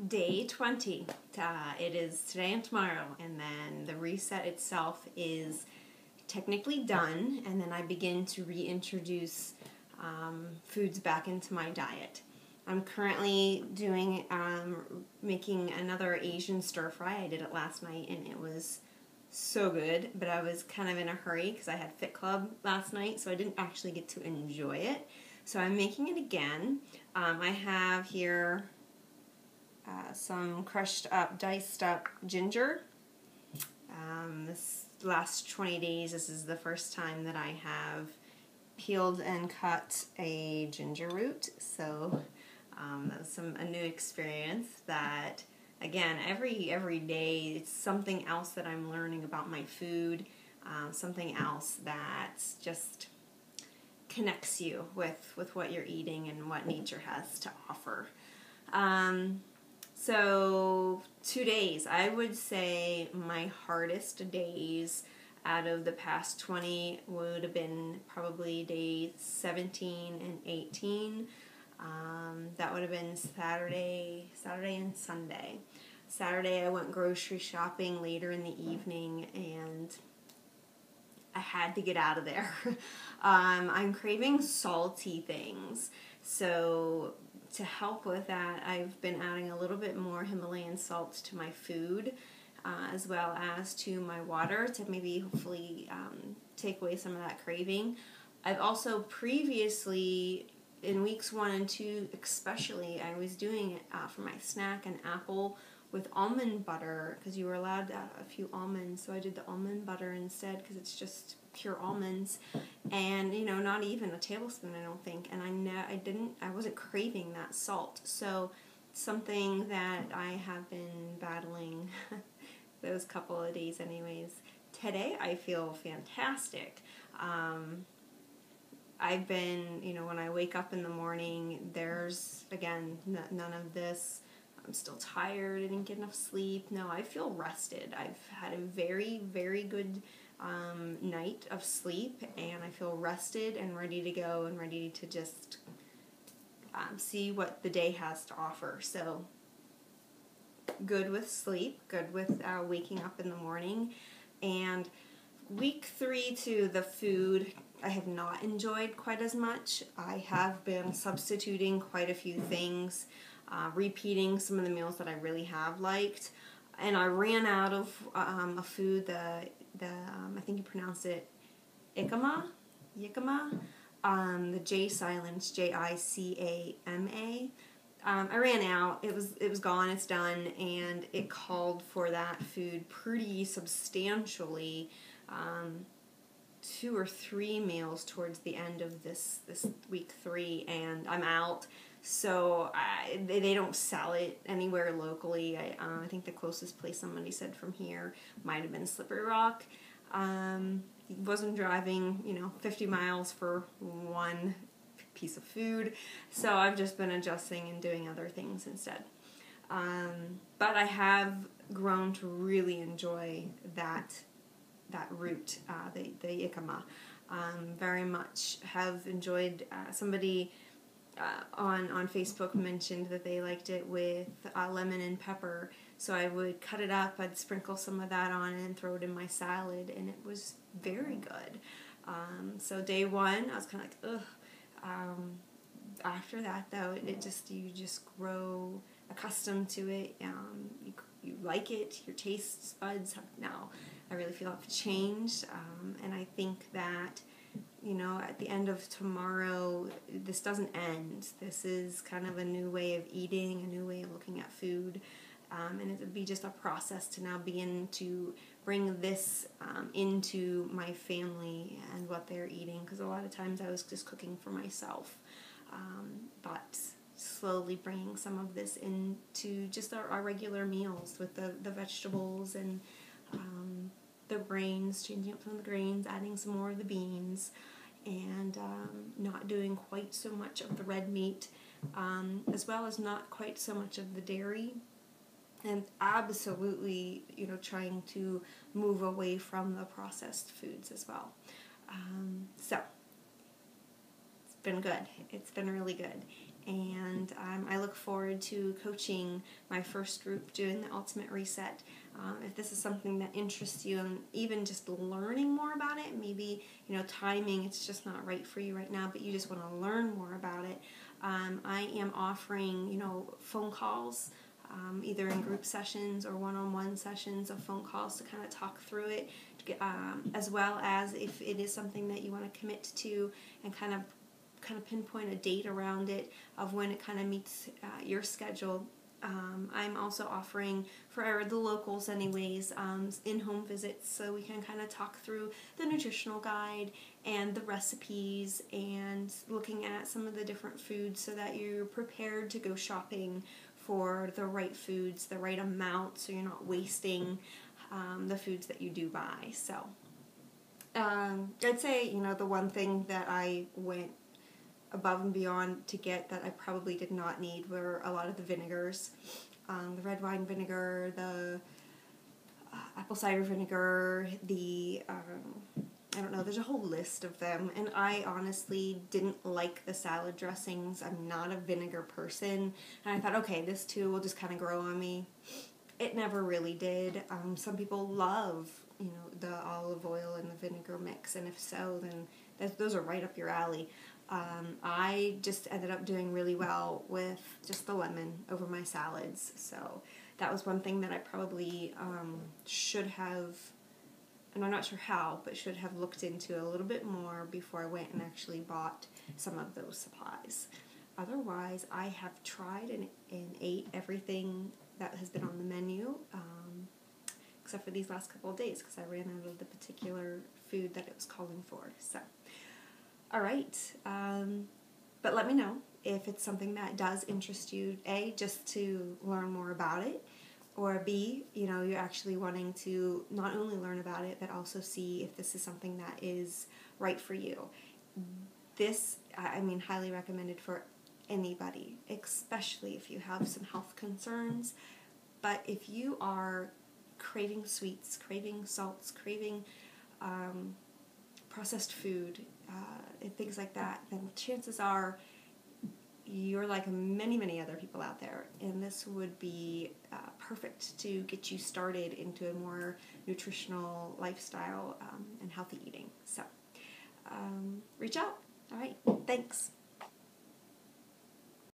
Day 20. It is today and tomorrow, and then the reset itself is technically done, and then I begin to reintroduce foods back into my diet. I'm currently making another Asian stir fry. I did it last night, and it was so good, but I was kind of in a hurry because I had Fit Club last night, so I didn't actually get to enjoy it. So I'm making it again. I have here some crushed up, diced up ginger. This last 20 days, this is the first time that I have peeled and cut a ginger root. So that was a new experience that, again, every day it's something else that I'm learning about my food, something else that just connects you with what you're eating and what nature has to offer. So 2 days, I would say my hardest days out of the past 20 would have been probably days 17 and 18. That would have been Saturday and Sunday. Saturday I went grocery shopping later in the evening, and I had to get out of there. I'm craving salty things, so to help with that, I've been adding a little bit more Himalayan salt to my food, as well as to my water to maybe hopefully take away some of that craving. I've also previously, in weeks 1 and 2 especially, I was doing it for my snack, an apple with almond butter, because you were allowed a few almonds, so I did the almond butter instead because it's just pure almonds, and not even a tablespoon, I don't think, and I wasn't craving that salt. So something that I have been battling those couple of days anyways. Today I feel fantastic. I've been, when I wake up in the morning, there's, again, none of this, I'm still tired, I didn't get enough sleep. No, I feel rested. I've had a very, very good night of sleep, and I feel rested and ready to go and ready to just see what the day has to offer. So good with sleep, good with waking up in the morning. And week 3 to the food, I have not enjoyed quite as much. I have been substituting quite a few things, repeating some of the meals that I really have liked, and I ran out of a food, I think you pronounce it Jicama, the J silence, Jicama. I ran out. It was gone. It's done, and it called for that food pretty substantially. 2 or 3 meals towards the end of this week 3, and I'm out. So they don't sell it anywhere locally. I think the closest place somebody said from here might have been Slippery Rock. Wasn't driving 50 miles for one piece of food, so I've just been adjusting and doing other things instead. But I have grown to really enjoy that root, the jicama. Very much have enjoyed. Somebody on Facebook mentioned that they liked it with lemon and pepper, so I would cut it up, I'd sprinkle some of that on and throw it in my salad, and it was very good. So day 1, I was kind of like, ugh. After that, though, you just grow accustomed to it. You like it. Your taste buds have now, I really feel, have changed, and I think that at the end of tomorrow, this doesn't end. This is kind of a new way of eating, a new way of looking at food, and it would be just a process to now begin to bring this into my family and what they're eating, because a lot of times I was just cooking for myself, but slowly bringing some of this into just our regular meals with the vegetables and the grains, changing up some of the grains, adding some more of the beans, and not doing quite so much of the red meat, as well as not quite so much of the dairy, and absolutely, trying to move away from the processed foods as well. So it's been good. It's been really good. And I look forward forward to coaching my first group doing the Ultimate Reset. If this is something that interests you, and even just learning more about it, maybe, timing, it's just not right for you right now, but you just want to learn more about it. I am offering, phone calls, either in group sessions or one-on-one sessions of phone calls to kind of talk through it, as well as if it is something that you want to commit to and kind of pinpoint a date around it of when it kind of meets your schedule. I'm also offering, for the locals anyways, in-home visits, so we can kind of talk through the nutritional guide and the recipes and looking at some of the different foods so that you're prepared to go shopping for the right foods, the right amount, so you're not wasting the foods that you do buy. So I'd say, the one thing that I went above and beyond to get that I probably did not need were a lot of the vinegars. The red wine vinegar, the apple cider vinegar, the, I don't know, there's a whole list of them, and I honestly didn't like the salad dressings. I'm not a vinegar person, and I thought, okay, this too will just kind of grow on me. It never really did. Some people love, the olive oil and the vinegar mix, and if so, then those are right up your alley. I just ended up doing really well with just the lemon over my salads, so that was one thing that I probably should have, and I'm not sure how, but should have looked into a little bit more before I went and actually bought some of those supplies. Otherwise, I have tried and ate everything that has been on the menu, except for these last couple of days because I ran out of the particular food that it was calling for. So, all right, but let me know if it's something that does interest you, A, just to learn more about it, or B, you're actually wanting to not only learn about it, but also see if this is something that is right for you. This, highly recommended for anybody, especially if you have some health concerns. But if you are craving sweets, craving salts, craving processed food, and things like that, then chances are you're like many, many other people out there, and this would be perfect to get you started into a more nutritional lifestyle and healthy eating. So reach out. All right, thanks.